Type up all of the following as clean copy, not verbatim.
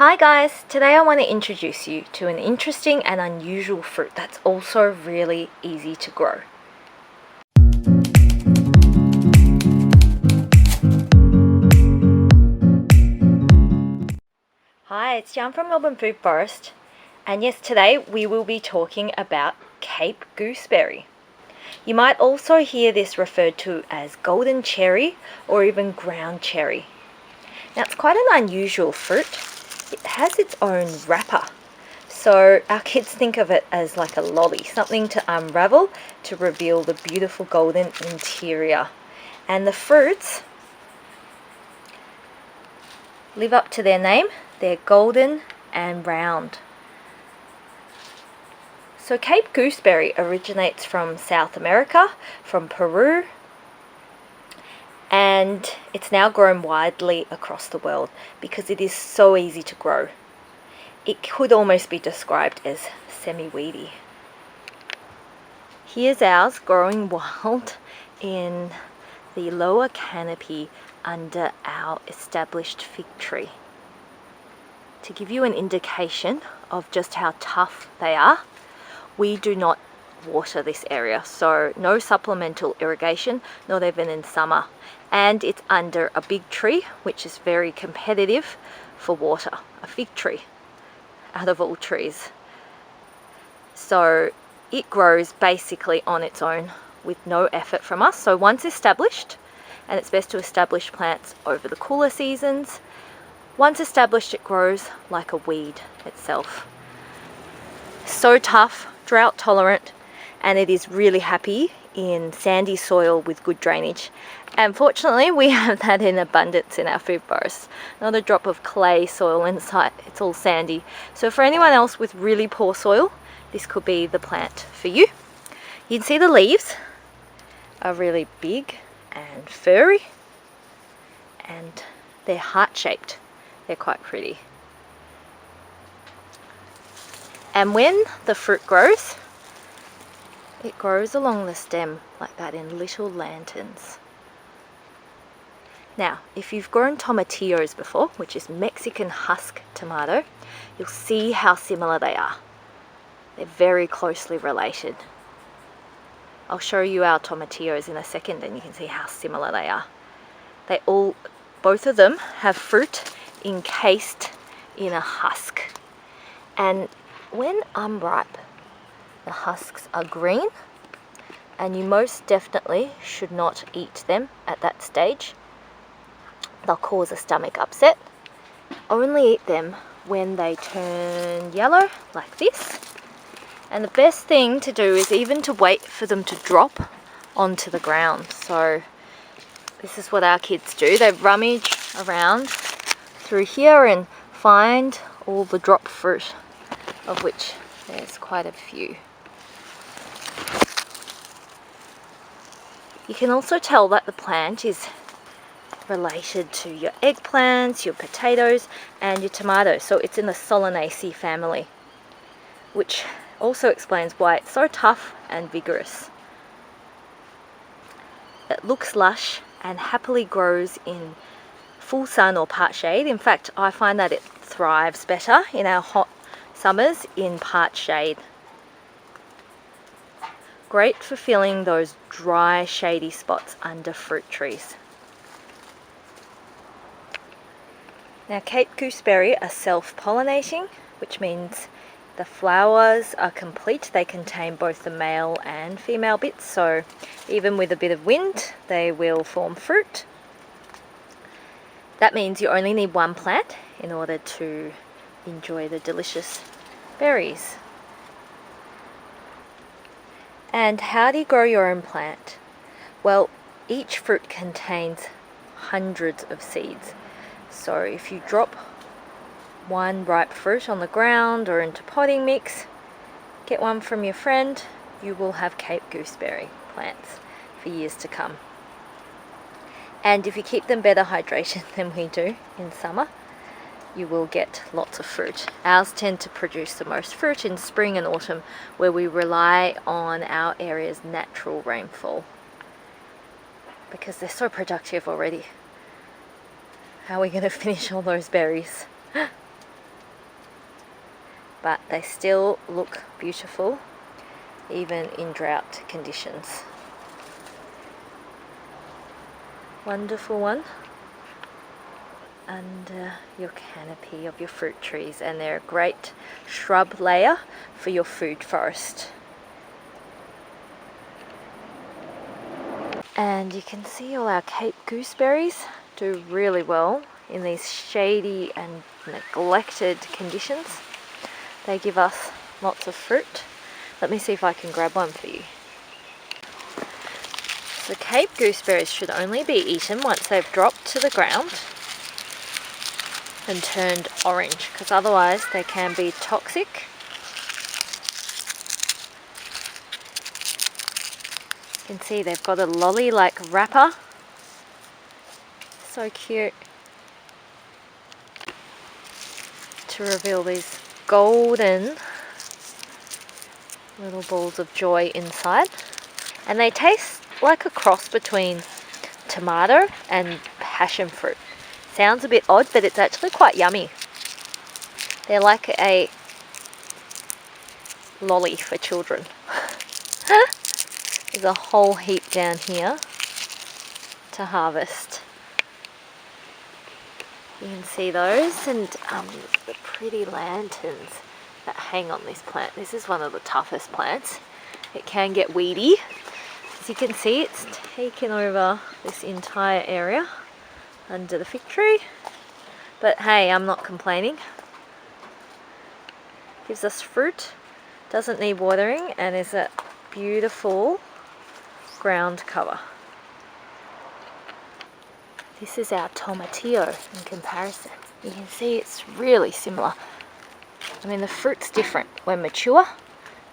Hi guys, today I want to introduce you to an interesting and unusual fruit that's also really easy to grow. Hi, it's Jan from Melbourne Foodforest, and yes, today we will be talking about Cape Gooseberry. You might also hear this referred to as golden cherry or even ground cherry. Now it's quite an unusual fruit. It has its own wrapper. So our kids think of it as like a lolly, something to unravel to reveal the beautiful golden interior. And the fruits live up to their name. They're golden and round. So Cape Gooseberry originates from South America, from Peru, and it's now grown widely across the world because it is so easy to grow. It could almost be described as semi-weedy. Here's ours growing wild in the lower canopy under our established fig tree. To give you an indication of just how tough they are, we do not water this area, so no supplemental irrigation, not even in summer. And it's under a big tree, which is very competitive for water, a fig tree out of all trees. So it grows basically on its own with no effort from us. So once established, and it's best to establish plants over the cooler seasons, once established it grows like a weed itself. So tough, drought tolerant, and it is really happy in sandy soil with good drainage. And fortunately we have that in abundance in our food forest. Not a drop of clay soil in sight, it's all sandy. So for anyone else with really poor soil, this could be the plant for you. You can see the leaves are really big and furry, and they're heart-shaped. They're quite pretty. And when the fruit grows, it grows along the stem like that in little lanterns. Now, if you've grown tomatillos before, which is Mexican husk tomato, you'll see how similar they are. They're very closely related. I'll show you our tomatillos in a second and you can see how similar they are. Both of them have fruit encased in a husk. And when unripe, the husks are green, and you most definitely should not eat them at that stage. They'll cause a stomach upset. Only eat them when they turn yellow like this. And the best thing to do is even to wait for them to drop onto the ground. So this is what our kids do. They rummage around through here and find all the drop fruit, of which there's quite a few. You can also tell that the plant is related to your eggplants, your potatoes, and your tomatoes. So it's in the Solanaceae family, which also explains why it's so tough and vigorous. It looks lush and happily grows in full sun or part shade. In fact, I find that it thrives better in our hot summers in part shade. Great for filling those dry, shady spots under fruit trees. Now, Cape Gooseberry are self-pollinating, which means the flowers are complete. They contain both the male and female bits, so even with a bit of wind, they will form fruit. That means you only need one plant in order to enjoy the delicious berries. And how do you grow your own plant? Well, each fruit contains hundreds of seeds. So if you drop one ripe fruit on the ground or into potting mix, get one from your friend, you will have Cape Gooseberry plants for years to come. And if you keep them better hydrated than we do in summer, you will get lots of fruit. Ours tend to produce the most fruit in spring and autumn, where we rely on our area's natural rainfall because they're so productive already. How are we going to finish all those berries? but they still look beautiful even in drought conditions. Wonderful one under your canopy of your fruit trees, and they're a great shrub layer for your food forest. And you can see all our Cape gooseberries do really well in these shady and neglected conditions. They give us lots of fruit. Let me see if I can grab one for you. So Cape gooseberries should only be eaten once they've dropped to the ground and turned orange, because otherwise they can be toxic. You can see they've got a lolly-like wrapper. So cute. To reveal these golden little balls of joy inside. And they taste like a cross between tomato and passion fruit. Sounds a bit odd, but it's actually quite yummy. They're like a lolly for children. There's a whole heap down here to harvest. You can see those, and the pretty lanterns that hang on this plant. This is one of the toughest plants. It can get weedy. As you can see, it's taken over this entire area under the fig tree. But hey, I'm not complaining. Gives us fruit, doesn't need watering, and is a beautiful ground cover. This is our tomatillo in comparison. You can see it's really similar. I mean, the fruit's different when mature,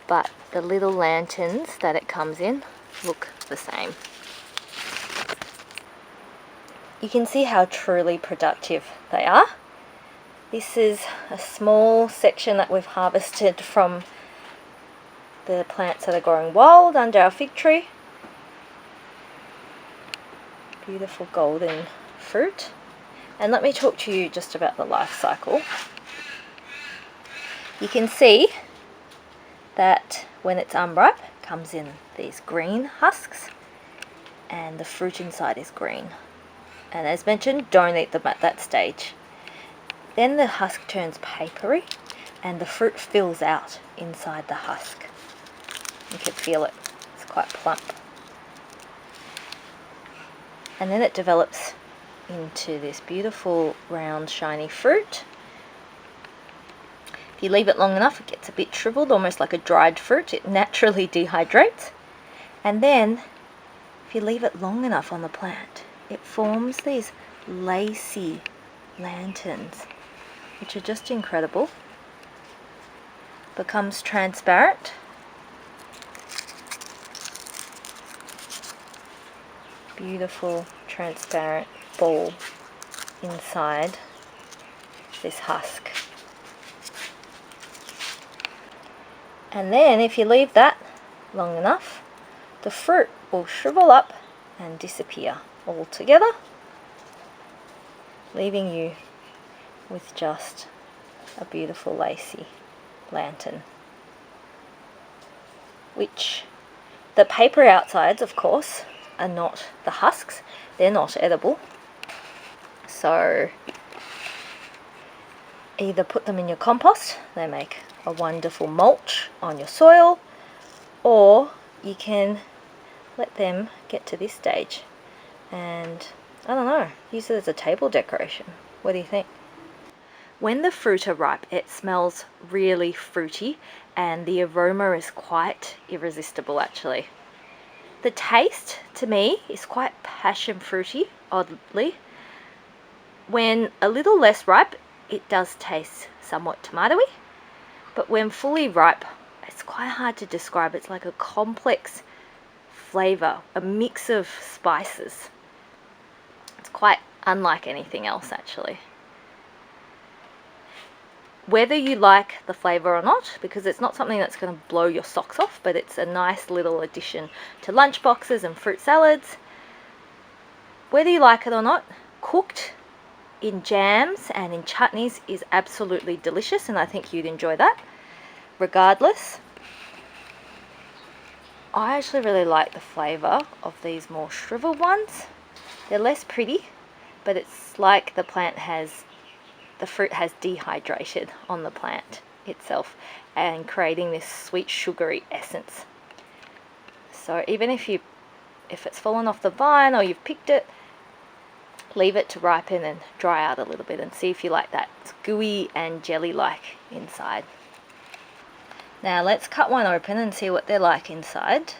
but the little lanterns that it comes in look the same. You can see how truly productive they are. This is a small section that we've harvested from the plants that are growing wild under our fig tree. Beautiful golden fruit. And let me talk to you just about the life cycle. You can see that when it's unripe, it comes in these green husks, and the fruit inside is green. And as mentioned, don't eat them at that stage. Then the husk turns papery and the fruit fills out inside the husk. You can feel it, it's quite plump. And then it develops into this beautiful round shiny fruit. If you leave it long enough, it gets a bit shriveled, almost like a dried fruit. It naturally dehydrates. And then if you leave it long enough on the plant, it forms these lacy lanterns, which are just incredible. Becomes transparent. Beautiful transparent ball inside this husk. And then if you leave that long enough, the fruit will shrivel up and disappear altogether, leaving you with just a beautiful lacy lantern. Which the paper outsides, of course, are not the husks. They're not edible. So either put them in your compost, they make a wonderful mulch on your soil, or you can let them get to this stage and, I don't know, use it as a table decoration. What do you think? When the fruit are ripe, it smells really fruity and the aroma is quite irresistible actually. The taste, to me, is quite passion fruity, oddly. When a little less ripe, it does taste somewhat tomatoey, but when fully ripe, it's quite hard to describe. It's like a complex flavour, a mix of spices. It's quite unlike anything else, actually. Whether you like the flavour or not, because it's not something that's going to blow your socks off, but it's a nice little addition to lunch boxes and fruit salads. Whether you like it or not, cooked in jams and in chutneys is absolutely delicious, and I think you'd enjoy that. regardless, I actually really like the flavour of these more shriveled ones. They're less pretty, but it's like the fruit has dehydrated on the plant itself and creating this sweet sugary essence. So even if it's fallen off the vine or you've picked it, leave it to ripen and dry out a little bit and see if you like that. It's gooey and jelly-like inside. Now let's cut one open and see what they're like inside.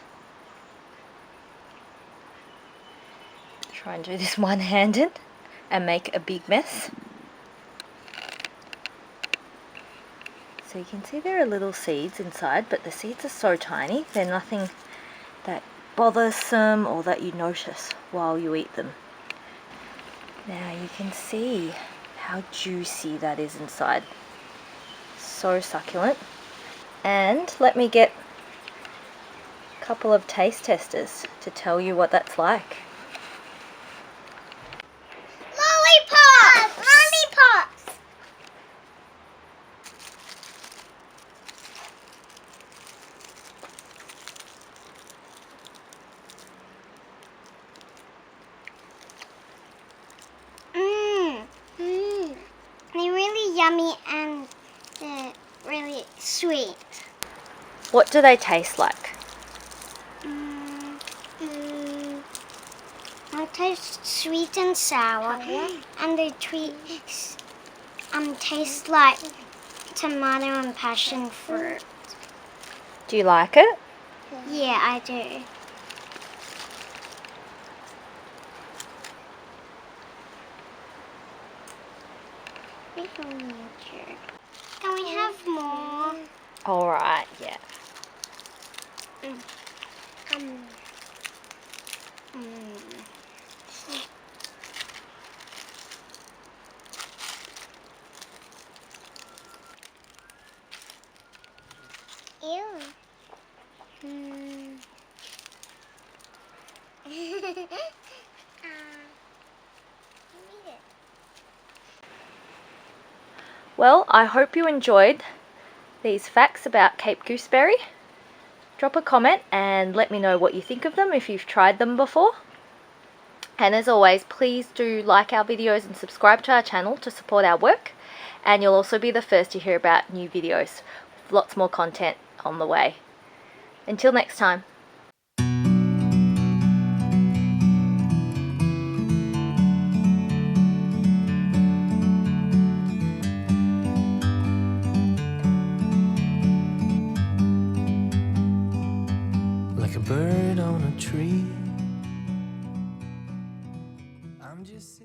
Try and do this one-handed and make a big mess. So you can see there are little seeds inside, but the seeds are so tiny, they're nothing that bothersome or that you notice while you eat them. Now you can see how juicy that is inside. So succulent. And let me get a couple of taste testers to tell you what that's like. Lollipops! Lollipops! They're really yummy and they're really sweet. What do they taste like? They taste sweet and sour, and they taste like tomato and passion fruit. Do you like it? Yeah, I do. Can we have more? Alright, yeah. Ew. Well, I hope you enjoyed these facts about Cape Gooseberry. Drop a comment and let me know what you think of them if you've tried them before. And as always, please do like our videos and subscribe to our channel to support our work. And you'll also be the first to hear about new videos with lots more content on the way. Until next time. Like a bird on a tree. I'm just